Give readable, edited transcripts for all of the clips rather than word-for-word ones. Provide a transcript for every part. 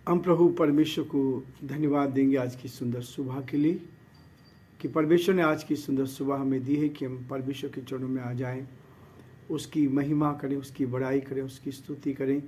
हम प्रभु परमेश्वर को धन्यवाद देंगे आज की सुंदर सुबह के लिए कि परमेश्वर ने आज की सुंदर सुबह हमें दी है कि हम परमेश्वर के चरणों में आ जाएं, उसकी महिमा करें, उसकी बड़ाई करें, उसकी स्तुति करें,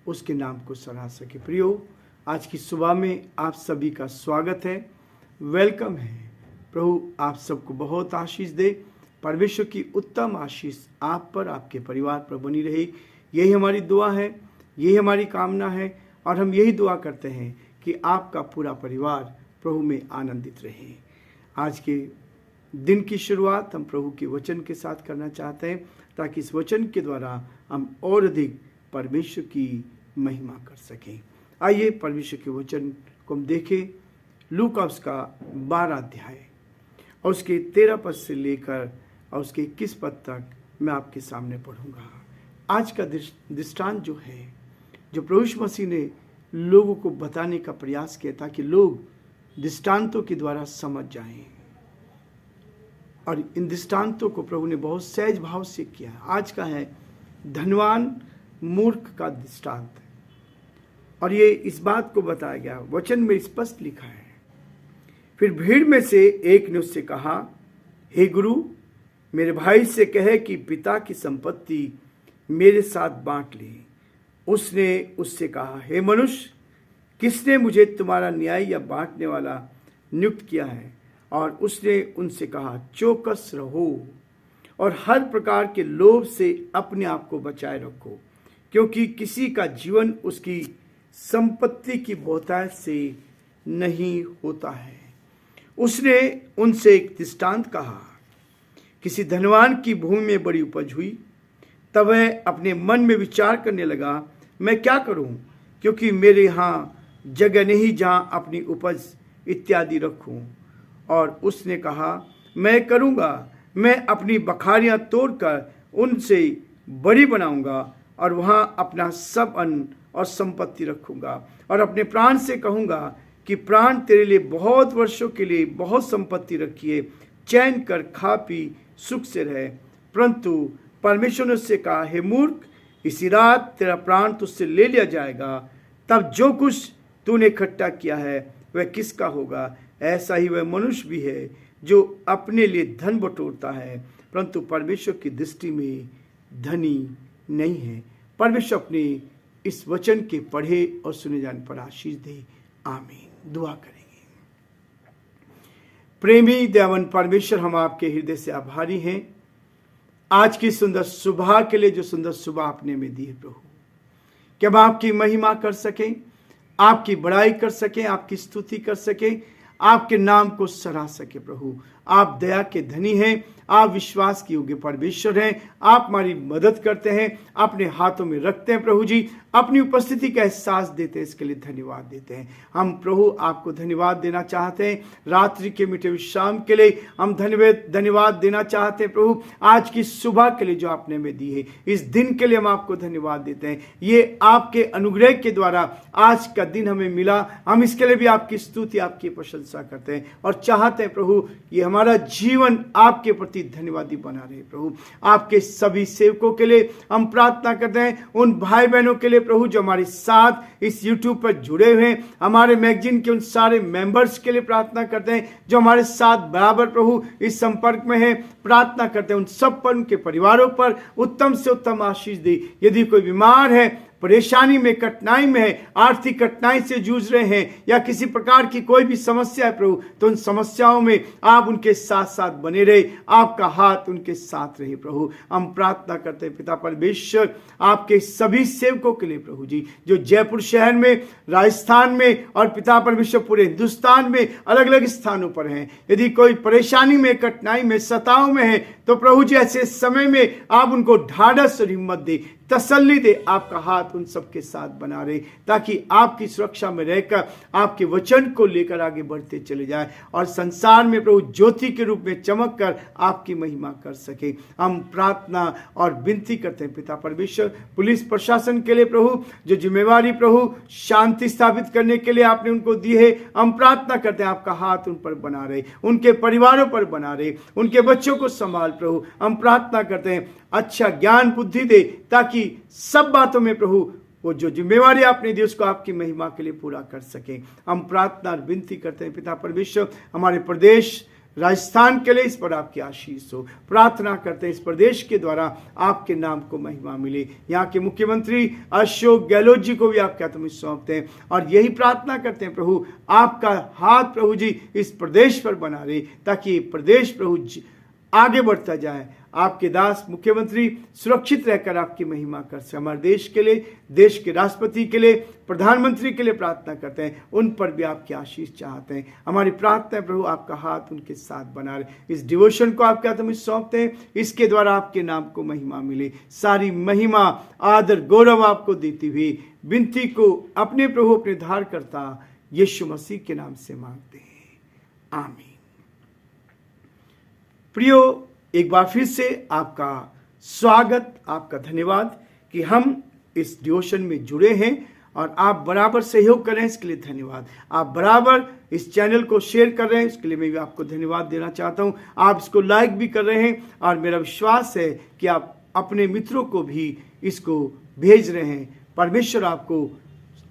उसके नाम को सराह सके। प्रियो, आज की सुबह में आप सभी का स्वागत है, वेलकम है। प्रभु आप सबको बहुत आशीष दे। परमेश्वर की उत्तम आशीष आप पर, आपके परिवार पर बनी रहे, यही हमारी दुआ है, यही हमारी कामना है और हम यही दुआ करते हैं कि आपका पूरा परिवार प्रभु में आनंदित रहे। आज के दिन की शुरुआत हम प्रभु के वचन के साथ करना चाहते हैं ताकि इस वचन के द्वारा हम और अधिक परमेश्वर की महिमा कर सकें। आइए परमेश्वर के वचन को हम देखें। लूका उसका 12 अध्याय और उसके 13 पद से लेकर और उसके 21 पद तक मैं आपके सामने पढ़ूंगा। आज का दृष्टांत जो है, जो प्रभु यीशु मसीह ने लोगों को बताने का प्रयास किया ताकि लोग दृष्टांतों के द्वारा समझ जाएं, और इन दृष्टांतों को प्रभु ने बहुत सहज भाव से किया। आज का है धनवान मूर्ख का दृष्टांत, और ये इस बात को बताया गया, वचन में स्पष्ट लिखा है। फिर भीड़ में से एक ने उससे कहा, हे गुरु, मेरे भाई से कहे कि पिता की संपत्ति मेरे साथ बांट ले। उसने उससे कहा, हे मनुष्य, किसने मुझे तुम्हारा न्याय या बांटने वाला नियुक्त किया है? और उसने उनसे कहा, चौकस रहो और हर प्रकार के लोभ से अपने आप को बचाए रखो, क्योंकि किसी का जीवन उसकी संपत्ति की बहुतायत से नहीं होता है। उसने उनसे एक दृष्टांत कहा, किसी धनवान की भूमि में बड़ी उपज हुई। तब वह अपने मन में विचार करने लगा, मैं क्या करूं, क्योंकि मेरे यहाँ जगह नहीं जहाँ अपनी उपज इत्यादि रखूं। और उसने कहा, मैं करूँगा, मैं अपनी बखारियाँ तोड़कर उनसे बड़ी बनाऊंगा और वहाँ अपना सब अन्न और संपत्ति रखूँगा, और अपने प्राण से कहूँगा कि प्राण, तेरे लिए बहुत वर्षों के लिए बहुत संपत्ति रखी है, चैन कर खा पी सुख से रहे। परंतु परमेश्वर ने उससे कहा, हे मूर्ख, इसी रात तेरा प्राण तुझसे ले लिया जाएगा। तब जो कुछ तूने इकट्ठा किया है वह किसका होगा? ऐसा ही वह मनुष्य भी है जो अपने लिए धन बटोरता है, परंतु परमेश्वर की दृष्टि में धनी नहीं है। परमेश्वर अपने इस वचन के पढ़े और सुने जाने पर आशीष दे। आमीन। दुआ करेंगे। प्रेमी दयावान परमेश्वर, हम आपके हृदय से आभारी हैं आज की सुंदर सुबह के लिए, जो सुंदर सुबह आपने में दी है प्रभु, कि हम आपकी महिमा कर सकें, आपकी बड़ाई कर सकें, आपकी स्तुति कर सकें, आपके नाम को सराह सके। प्रभु आप दया के धनी हैं, आप विश्वास के योग्य परमेश्वर हैं, आप हमारी मदद करते हैं, अपने हाथों में रखते हैं। प्रभु जी, अपनी उपस्थिति का एहसास देते हैं, इसके लिए धन्यवाद देते हैं। हम प्रभु आपको धन्यवाद देना चाहते हैं, रात्रि के मीठे विश्राम के लिए हम धन्यवाद देना चाहते हैं। प्रभु आज की सुबह के लिए जो आपने हमें दी है, इस दिन के लिए हम आपको धन्यवाद देते हैं। ये आपके अनुग्रह के द्वारा आज का दिन हमें मिला, हम इसके लिए भी आपकी स्तुति, आपकी प्रशंसा करते हैं और चाहते हैं प्रभु ये हमारा जीवन आपके प्रति धन्यवादी बना रहे। प्रभु आपके सभी सेवकों के लिए हम प्रार्थना करते हैं, उन भाई बहनों के लिए प्रभु जो हमारे साथ इस YouTube पर जुड़े हुए हैं, हमारे मैगजीन के उन सारे मेंबर्स के लिए प्रार्थना करते हैं जो हमारे साथ बराबर प्रभु इस संपर्क में है। प्रार्थना करते हैं उन सब पर, उनके परिवारों पर उत्तम से उत्तम आशीष दे। यदि कोई बीमार है, परेशानी में, कठिनाई में है, आर्थिक कठिनाई से जूझ रहे हैं या किसी प्रकार की कोई भी समस्या है प्रभु, तो उन समस्याओं में आप उनके साथ साथ बने रहे, आपका हाथ उनके साथ रहे। प्रभु हम प्रार्थना करते हैं पिता परमेश्वर आपके सभी सेवकों के लिए प्रभु जी, जो जयपुर शहर में, राजस्थान में और पिता परमेश्वर पूरे हिंदुस्तान में अलग अलग स्थानों पर हैं। यदि कोई परेशानी में, कठिनाई में, सताव में है, तो प्रभु जी ऐसे समय में आप उनको ढाढ़स और हिम्मत दे, तसल्ली दे। आपका हाथ उन सबके साथ बना रहे, ताकि आपकी सुरक्षा में रहकर आपके वचन को लेकर आगे बढ़ते चले जाए और संसार में प्रभु ज्योति के रूप में चमक कर आपकी महिमा कर सके। हम प्रार्थना और विनती करते हैं पिता परमेश्वर पुलिस प्रशासन के लिए प्रभु, जो जिम्मेवारी प्रभु शांति स्थापित करने के लिए आपने उनको दी है। हम प्रार्थना करते हैं आपका हाथ उन पर बना रहे, उनके परिवारों पर बना रहे, उनके बच्चों को संभाल प्रभु। हम प्रार्थना करते हैं अच्छा ज्ञान बुद्धि दे, ताकि सब बातों में प्रभु वो जो जिम्मेवारी आपने दी उसको आपकी महिमा के लिए पूरा कर सकें। हम प्रार्थना और विनती करते हैं पिता परमेश्वर, हमारे प्रदेश राजस्थान के लिए इस पर आपकी आशीष हो। प्रार्थना करते हैं इस प्रदेश के द्वारा आपके नाम को महिमा मिले। यहाँ के मुख्यमंत्री अशोक गहलोत जी को भी आपके हाथ में सौंपते हैं और यही प्रार्थना करते हैं प्रभु, आपका हाथ प्रभु जी इस प्रदेश पर बना रहे, ताकि प्रदेश प्रभु जी आगे बढ़ता जाए। आपके दास मुख्यमंत्री सुरक्षित रहकर आपकी महिमा कर सके। हमारे देश के लिए, देश के राष्ट्रपति के लिए, प्रधानमंत्री के लिए प्रार्थना करते हैं, उन पर भी आपकी आशीष चाहते हैं। हमारी प्रार्थना है प्रभु, आपका हाथ उनके साथ बना रहे। इस डिवोशन को आपके हाथ में सौंपते हैं, इसके द्वारा आपके नाम को महिमा मिले। सारी महिमा आदर गौरव आपको देती हुई विनती को अपने प्रभु अपने धार करता यीशु मसीह के नाम से मांगते हैं, आमीन। प्रियो, एक बार फिर से आपका स्वागत, आपका धन्यवाद कि हम इस डिवोशन में जुड़े हैं और आप बराबर सहयोग कर रहे हैं, इसके लिए धन्यवाद। आप बराबर इस चैनल को शेयर कर रहे हैं, इसके लिए मैं भी आपको धन्यवाद देना चाहता हूं। आप इसको लाइक भी कर रहे हैं और मेरा विश्वास है कि आप अपने मित्रों को भी इसको भेज रहे हैं। परमेश्वर आपको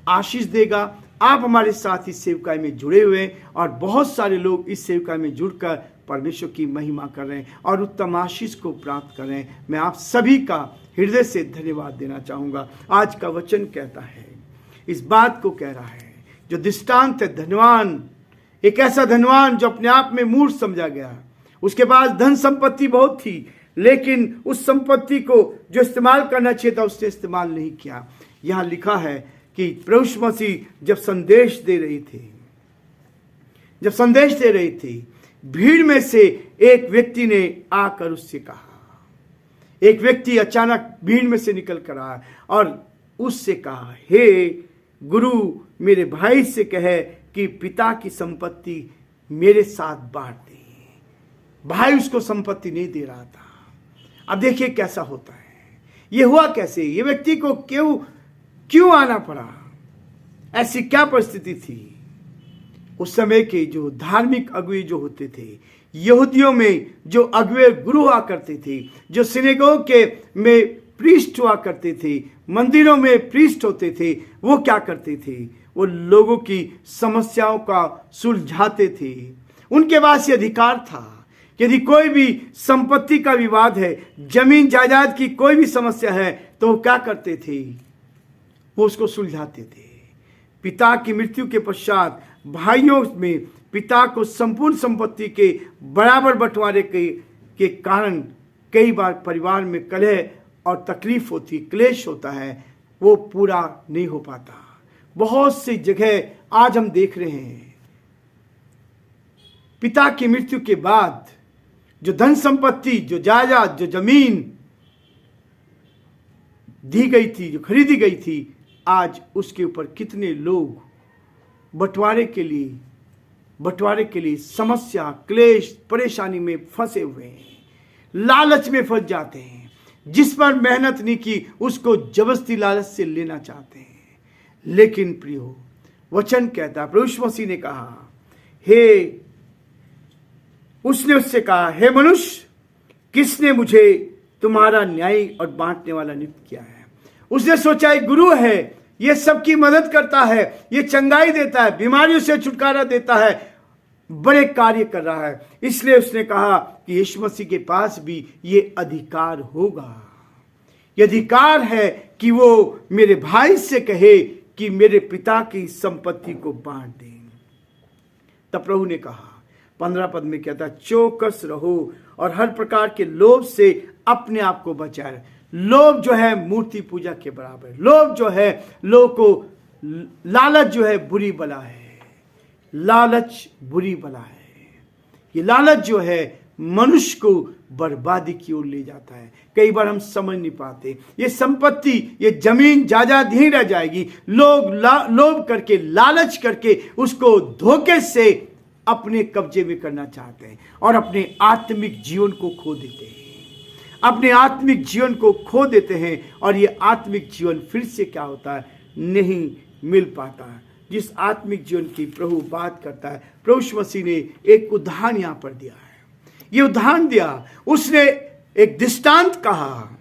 आशीष देगा। आप हमारे साथ इस सेवकाई में जुड़े हुए हैं और बहुत सारे लोग इस सेवकाई में जुड़कर परमेश्वर की महिमा कर रहे हैं और उत्तम आशीष को प्राप्त कर रहे हैं। मैं आप सभी का हृदय से धन्यवाद देना चाहूँगा। आज का वचन कहता है, इस बात को कह रहा है, जो दृष्टांत है धनवान, एक ऐसा धनवान जो अपने आप में मूर्ख समझा गया, उसके पास धन संपत्ति बहुत थी, लेकिन उस संपत्ति को जो इस्तेमाल करना चाहिए था उसने इस्तेमाल नहीं किया। यहाँ लिखा है कि प्रभु मसीह जब संदेश दे रही थी, भीड़ में से एक व्यक्ति ने आकर उससे कहा, एक व्यक्ति अचानक भीड़ में से निकल कर आया और उससे कहा, हे गुरु, मेरे भाई से कहे कि पिता की संपत्ति मेरे साथ बांट दे। भाई उसको संपत्ति नहीं दे रहा था। अब देखिए कैसा होता है, ये हुआ कैसे, ये व्यक्ति को क्यों आना पड़ा, ऐसी क्या परिस्थिति थी। उस समय के जो धार्मिक अगुवे जो होते थे, यहूदियों में जो अगुवे गुरु हुआ करते थे, जो सिनेगोग के में प्रीस्ट हुआ करते थे, मंदिरों में प्रीस्ट होते थे, वो क्या करते थे, वो लोगों की समस्याओं का सुलझाते थे। उनके पास ये अधिकार था, यदि कोई भी संपत्ति का विवाद है, जमीन जायदाद की कोई भी समस्या है, तो वो क्या करते थे, वो उसको सुलझाते थे। पिता की मृत्यु के पश्चात भाइयों में पिता को संपूर्ण संपत्ति के बराबर बंटवारे के कारण कई बार परिवार में कलह और तकलीफ होती, क्लेश होता है, वो पूरा नहीं हो पाता। बहुत सी जगह आज हम देख रहे हैं, पिता की मृत्यु के बाद जो धन संपत्ति, जो जायदाद, जो जमीन दी गई थी, जो खरीदी गई थी, आज उसके ऊपर कितने लोग बंटवारे के लिए समस्या, क्लेश, परेशानी में फंसे हुए हैं, लालच में फंस जाते हैं। जिस पर मेहनत नहीं की उसको जबरदस्ती लालच से लेना चाहते हैं। लेकिन प्रियो, वचन कहता, प्रभु मसीह ने कहा, उसने उससे कहा, हे मनुष्य, किसने मुझे तुम्हारा न्यायी और बांटने वाला नियुक्त किया है। उसने सोचा एक गुरु है, ये सबकी मदद करता है, ये चंगाई देता है, बीमारियों से छुटकारा देता है, बड़े कार्य कर रहा है, इसलिए उसने कहा कि यीशु मसीह के पास भी ये अधिकार होगा। ये अधिकार है कि वो मेरे भाई से कहे कि मेरे पिता की संपत्ति को बांट दें। तब प्रभु ने कहा, 15 पद में कहता, चौकस रहो और हर प्रकार के लोभ से अपने आप को बचाए। लोभ जो है मूर्ति पूजा के बराबर। लोभ जो है, लोग को लालच जो है बुरी बला है। लालच बुरी बला है। ये लालच जो है मनुष्य को बर्बादी की ओर ले जाता है। कई बार हम समझ नहीं पाते, ये संपत्ति, ये जमीन जायदाद नहीं रह जाएगी। लोग लोभ करके, लालच करके उसको धोखे से अपने कब्जे में करना चाहते हैं और अपने आत्मिक जीवन को खो देते हैं। अपने आत्मिक जीवन को खो देते हैं और ये आत्मिक जीवन फिर से क्या होता है, नहीं मिल पाता। जिस आत्मिक जीवन की प्रभु बात करता है, प्रभु मसीह ने एक उदाहरण यहाँ पर दिया है। ये उदाहरण दिया, उसने एक दृष्टांत कहा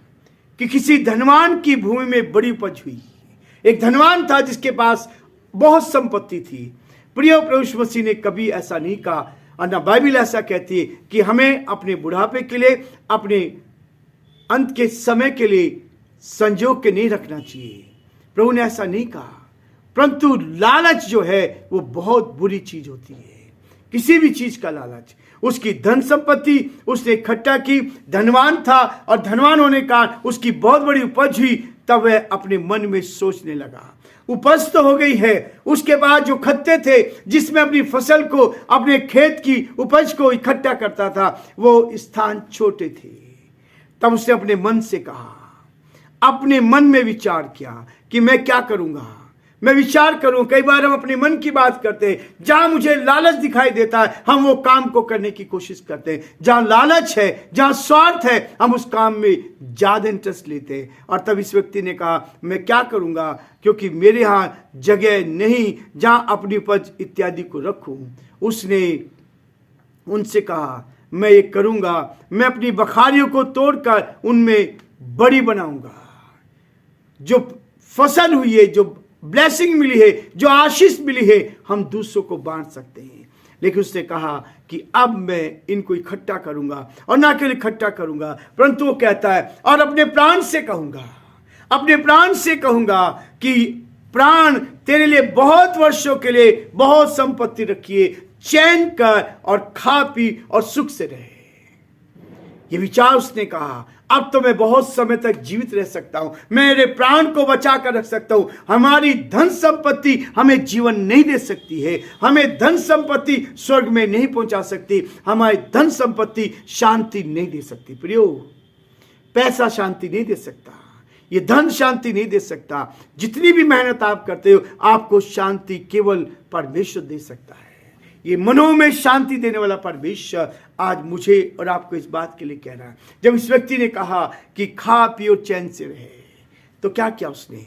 कि किसी धनवान की भूमि में बड़ी उपज हुई, एक धनवान था जिसके पास बहुत संपत्ति थी। प्रिय प्रभु यीशु मसीह ने कभी ऐसा नहीं कहा, और ना बाइबल ऐसा कहती है कि हमें अपने बुढ़ापे के लिए, अपने अंत के समय के लिए संजोग के नहीं रखना चाहिए। प्रभु ने ऐसा नहीं कहा, परंतु लालच जो है वो बहुत बुरी चीज होती है। किसी भी चीज का लालच, उसकी धन संपत्ति उसने इकट्ठा की, धनवान था और धनवान होने का उसकी बहुत बड़ी उपज हुई, तब वह अपने मन में सोचने लगा, उपज तो हो गई है, उसके बाद जो खत्ते थे जिसमें अपनी फसल को, अपने खेत की उपज को इकट्ठा करता था, वो स्थान छोटे थे। तब उसने अपने मन से कहा, अपने मन में विचार किया कि मैं क्या करूंगा, मैं विचार करूं। कई बार हम अपने मन की बात करते हैं, जहां मुझे लालच दिखाई देता है हम वो काम को करने की कोशिश करते हैं। जहां लालच है, जहां स्वार्थ है, हम उस काम में ज्यादा इंटरेस्ट लेते हैं। और तब इस व्यक्ति ने कहा, मैं क्या करूंगा, क्योंकि मेरे यहाँ जगह नहीं जहां अपनी उपज इत्यादि को रखूं। उसने उनसे कहा, मैं ये करूंगा, मैं अपनी बखारियों को तोड़कर उनमें बड़ी बनाऊंगा। जो फसल हुई है, जो ब्लेसिंग मिली है, जो आशीष मिली है, हम दूसरों को बांट सकते हैं। लेकिन उसने कहा कि अब मैं इनको इकट्ठा करूंगा, और ना केवल इकट्ठा करूंगा, परंतु वो कहता है और अपने प्राण से कहूंगा, अपने प्राण से कहूंगा कि प्राण तेरे लिए बहुत वर्षों के लिए बहुत संपत्ति रखिए, चैन कर और खा पी और सुख से रहे। ये विचार उसने कहा, अब तो मैं बहुत समय तक जीवित रह सकता हूं, मेरे प्राण को बचा कर रख सकता हूं। हमारी धन संपत्ति हमें जीवन नहीं दे सकती है, हमें धन संपत्ति स्वर्ग में नहीं पहुंचा सकती, हमारी धन संपत्ति शांति नहीं दे सकती। प्रियो, पैसा शांति नहीं दे सकता, ये धन शांति नहीं दे सकता। जितनी भी मेहनत आप करते हो, आपको शांति केवल परमेश्वर दे सकता है। ये मनों में शांति देने वाला परमेश्वर आज मुझे और आपको इस बात के लिए कह रहा है। जब इस व्यक्ति ने कहा कि खा पियो चैन से रहे, तो क्या किया उसने?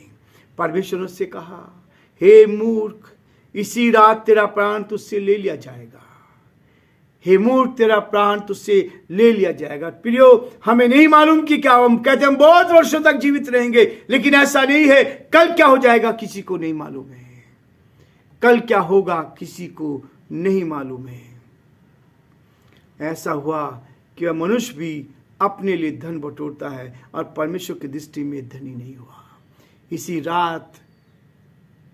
परमेश्वर ने उससे कहा, हे मूर्ख, इसी रात तेरा प्राण तुझसे ले लिया जाएगा। हे मूर्ख, तेरा प्राण तुझसे ले लिया जाएगा। प्रियो, हमें नहीं मालूम कि क्या, हम कहते हैं हम बहुत वर्षों तक जीवित रहेंगे, लेकिन ऐसा नहीं है। कल क्या हो जाएगा किसी को नहीं मालूम है, कल क्या होगा किसी को नहीं मालूम है। ऐसा हुआ कि वह मनुष्य भी अपने लिए धन बटोरता है और परमेश्वर की दृष्टि में धनी नहीं हुआ। इसी रात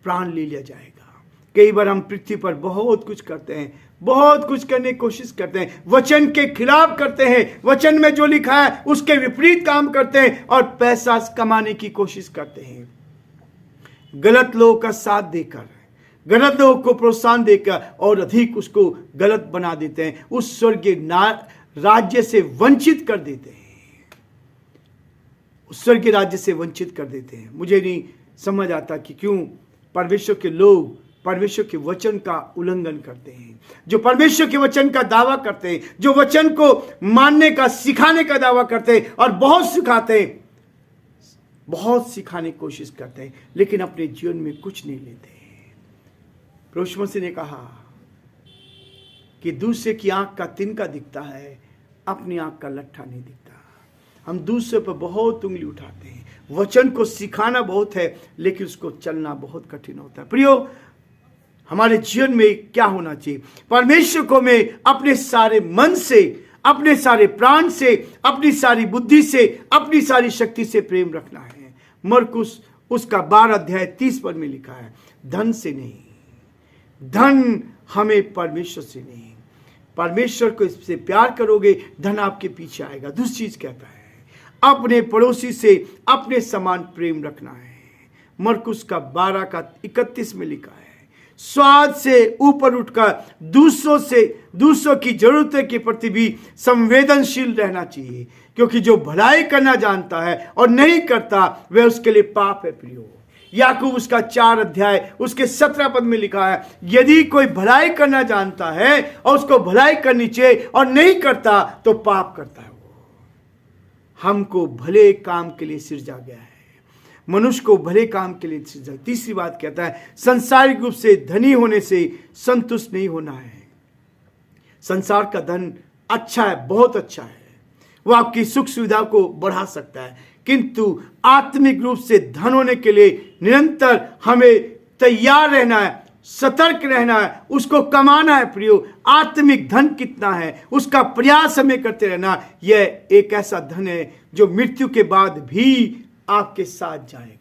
प्राण ले लिया जाएगा। कई बार हम पृथ्वी पर बहुत कुछ करते हैं, बहुत कुछ करने की कोशिश करते हैं, वचन के खिलाफ करते हैं, वचन में जो लिखा है उसके विपरीत काम करते हैं और पैसा कमाने की कोशिश करते हैं। गलत लोगों का साथ देकर, गलत लोगों को प्रोत्साहन देकर और अधिक उसको गलत बना देते हैं, उस स्वर्गीय राज्य से वंचित कर देते हैं, उस स्वर्गीय राज्य से वंचित कर देते हैं। मुझे नहीं समझ आता कि क्यों परमेश्वर के लोग परमेश्वर के वचन का उल्लंघन करते हैं, जो परमेश्वर के वचन का दावा करते हैं, जो वचन को मानने का, सिखाने का दावा करते हैं और बहुत सिखाते हैं, बहुत सिखाने की कोशिश करते हैं, लेकिन अपने जीवन में कुछ नहीं लेते। प्रभु यीशु मसीह ने कहा कि दूसरे की आंख का तिनका दिखता है, अपनी आंख का लट्ठा नहीं दिखता। हम दूसरे पर बहुत उंगली उठाते हैं, वचन को सिखाना बहुत है, लेकिन उसको चलना बहुत कठिन होता है। प्रियो, हमारे जीवन में क्या होना चाहिए? परमेश्वर को मैं अपने सारे मन से, अपने सारे प्राण से, अपनी सारी बुद्धि से, अपनी सारी शक्ति से प्रेम रखना है। मरकुस उसका 12 अध्याय 30 पद में लिखा है, धन से नहीं, धन हमें परमेश्वर से नहीं। परमेश्वर को इससे प्यार करोगे, धन आपके पीछे आएगा। दूसरी चीज कहता है, अपने पड़ोसी से अपने समान प्रेम रखना है। मरकुस का 12 का 31 में लिखा है, स्वाद से ऊपर उठकर दूसरों की जरूरतों के प्रति भी संवेदनशील रहना चाहिए, क्योंकि जो भलाई करना जानता है और नहीं करता वह उसके लिए पाप है। प्रियो, याकूब उसका 4 अध्याय उसके 17 पद में लिखा है, यदि कोई भलाई करना जानता है और उसको भलाई करनी चाहिए और नहीं करता तो पाप करता है। वो हमको भले काम के लिए सृजा गया है, मनुष्य को भले काम के लिए सृजा। तीसरी बात कहता है, सांसारिक रूप से धनी होने से संतुष्ट नहीं होना है। संसार का धन अच्छा है, बहुत अच्छा है, वो आपकी सुख सुविधा को बढ़ा सकता है, किंतु आत्मिक रूप से धन होने के लिए निरंतर हमें तैयार रहना है, सतर्क रहना है, उसको कमाना है। प्रियो, आत्मिक धन कितना है उसका प्रयास हमें करते रहना। यह एक ऐसा धन है जो मृत्यु के बाद भी आपके साथ जाएगा।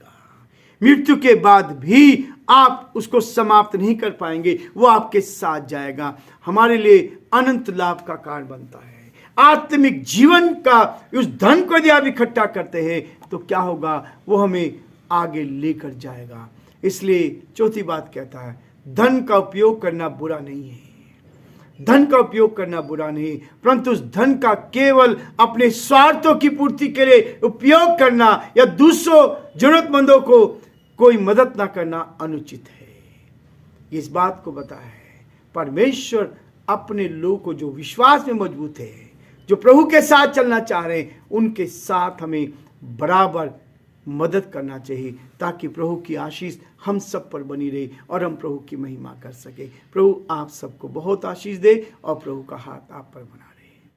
मृत्यु के बाद भी आप उसको समाप्त नहीं कर पाएंगे, वो आपके साथ जाएगा, हमारे लिए अनंत लाभ का कारण बनता है। आत्मिक जीवन का उस धन को यदि आप इकट्ठा करते हैं तो क्या होगा, वो हमें आगे लेकर जाएगा। इसलिए चौथी बात कहता है, धन का उपयोग करना बुरा नहीं है। धन का उपयोग करना बुरा नहीं, परंतु उस धन का केवल अपने स्वार्थों की पूर्ति के लिए उपयोग करना या दूसरों जरूरतमंदों को कोई मदद ना करना अनुचित है। इस बात को बताया है परमेश्वर अपने लोगों को, जो विश्वास में मजबूत है, जो प्रभु के साथ चलना चाह रहे हैं, उनके साथ हमें बराबर मदद करना चाहिए, ताकि प्रभु की आशीष हम सब पर बनी रहे और हम प्रभु की महिमा कर सके। प्रभु आप सबको बहुत आशीष दे और प्रभु का हाथ आप पर बना रहे।